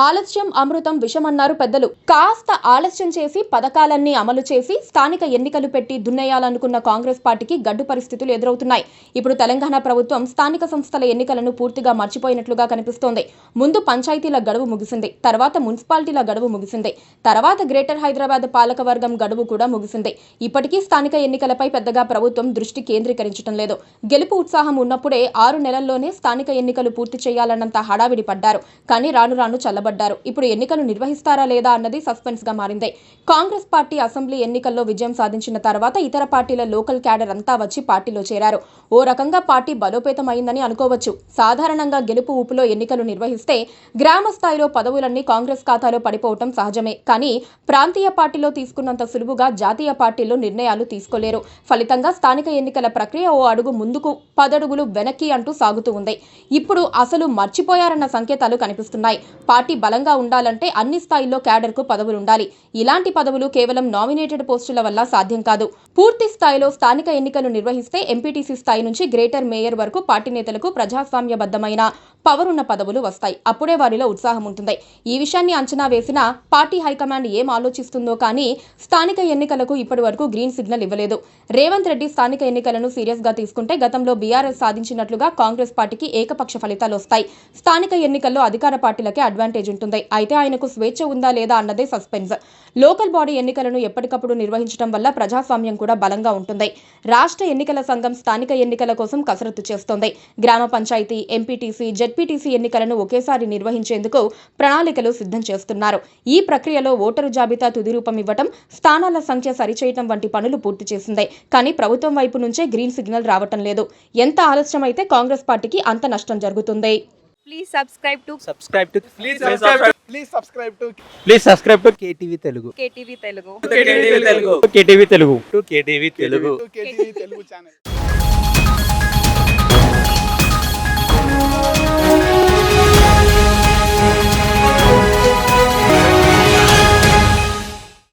ఆలస్యం అమృతం విషమన్నారు పెద్దలు. కాస్త ఆలస్యం చేసి పథకాలన్నీ అమలు చేసి స్థానిక ఎన్నికలు పెట్టి దున్నేయాలనుకున్న కాంగ్రెస్ పార్టీకి గడ్డు పరిస్థితులు ఎదురవుతున్నాయి. ఇప్పుడు తెలంగాణ ప్రభుత్వం స్థానిక సంస్థల ఎన్నికలను పూర్తిగా మర్చిపోయినట్లుగా కనిపిస్తోంది. ముందు పంచాయతీల గడువు ముగిసింది, తర్వాత మున్సిపాలిటీల గడువు ముగిసింది, తర్వాత గ్రేటర్ హైదరాబాద్ పాలకవర్గం గడువు కూడా ముగిసింది. ఇప్పటికీ స్థానిక ఎన్నికలపై పెద్దగా ప్రభుత్వం దృష్టి కేంద్రీకరించడం లేదు. గెలుపు ఉత్సాహం ఉన్నప్పుడే 6 నెలల్లోనే స్థానిక ఎన్నికలు పూర్తి చేయాలన్నంత హడావిడి పడ్డారు. కానీ రాను రాను చల్లబడ్డారు. ఇప్పుడు ఎన్నికలు నిర్వహిస్తారా లేదా అన్నది సస్పెన్స్ గా మారింది. కాంగ్రెస్ పార్టీ అసెంబ్లీ ఎన్నికల్లో విజయం సాధించిన తర్వాత ఇతర పార్టీల లోకల్ క్యాడర్ అంతా వచ్చి పార్టీలో చేరారు. ఓ రకంగా పార్టీ బలోపేతమైందని అనుకోవచ్చు. సాధారణంగా గెలుపు ఊపులో ఎన్నికలు నిర్వహిస్తే గ్రామ స్థాయిలో పదవులన్నీ కాంగ్రెస్ ఖాతాలో పడిపోవటం సహజమే. కానీ ప్రాంతీయ పార్టీలో తీసుకున్నంత సులువుగా జాతీయ పార్టీలో నిర్ణయాలు తీసుకోలేరు. ఫలితంగా స్థానిక ఎన్నికల ప్రక్రియ ఓ అడుగు ముందుకు 10 అడుగులు వెనక్కి అంటూ సాగుతూ ఉంది. ఇప్పుడు అసలు మర్చిపోయారన్న సంకేతాలు కనిపిస్తున్నాయి. పార్టీ బలంగా ఉండాలంటే అన్ని స్థాయిల్లో క్యాడర్కు పదవులుండాలి. ఇలాంటి పదవులు కేవలం నామినేటెడ్ పోస్టుల వల్ల సాధ్యం కాదు. పూర్తి స్థాయిలో స్థానిక ఎన్నికలు నిర్వహిస్తే ఎంపీటీసీ స్థాయి నుంచి గ్రేటర్ మేయర్ వరకు పార్టీ నేతలకు ప్రజాస్వామ్యబద్ధమైన పవర్ ఉన్న పదవులు వస్తాయి. అప్పుడే వారిలో ఉత్సాహం ఉంటుంది. ఈ విషయాన్ని అంచనా వేసిన పార్టీ హైకమాండ్ ఏం ఆలోచిస్తుందో కానీ స్థానిక ఎన్నికలకు ఇప్పటి వరకు గ్రీన్ సిగ్నల్ ఇవ్వలేదు. రేవంత్ రెడ్డి స్థానిక ఎన్నికలను సీరియస్ గా తీసుకుంటే గతంలో బీఆర్ఎస్ సాధించినట్లుగా కాంగ్రెస్ పార్టీకి ఏకపక్ష ఫలితాలు వస్తాయి. స్థానిక ఎన్నికల్లో అధికార పార్టీలకే అడ్వాంటేజ్ ఉంటుంది. అయితే ఆయనకు స్వేచ్ఛ ఉందా లేదా అన్నదే సస్పెన్స్. లోకల్ బాడీ ఎన్నికలను ఎప్పటికప్పుడు నిర్వహించడం వల్ల ప్రజాస్వామ్యం కూడా బలంగా ఉంటుంది. రాష్ట్ర ఎన్నికల సంఘం స్థానిక ఎన్నికల కోసం కసరత్తు చేస్తోంది. గ్రామ పంచాయతీ, ఎంపీటీసీ, జెడ్పీటీసీ ఎన్నికలను ఒకేసారి నిర్వహించేందుకు ప్రణాళికలు సిద్ధం చేస్తున్నారు. ఈ ప్రక్రియలో ఓటరు జాబితా తుది రూపం ఇవ్వటం, స్థానాల సంఖ్య సరిచేయటం వంటి పనులు పూర్తి చేసింది. కానీ ప్రభుత్వం వైపు నుంచే గ్రీన్ సిగ్నల్ రావటం లేదు. ఎంత ఆలస్యమైతే కాంగ్రెస్ పార్టీకి అంత నష్టం జరుగుతుంది. Please subscribe to KTV Telugu. KTV Telugu. KTV Telugu channel.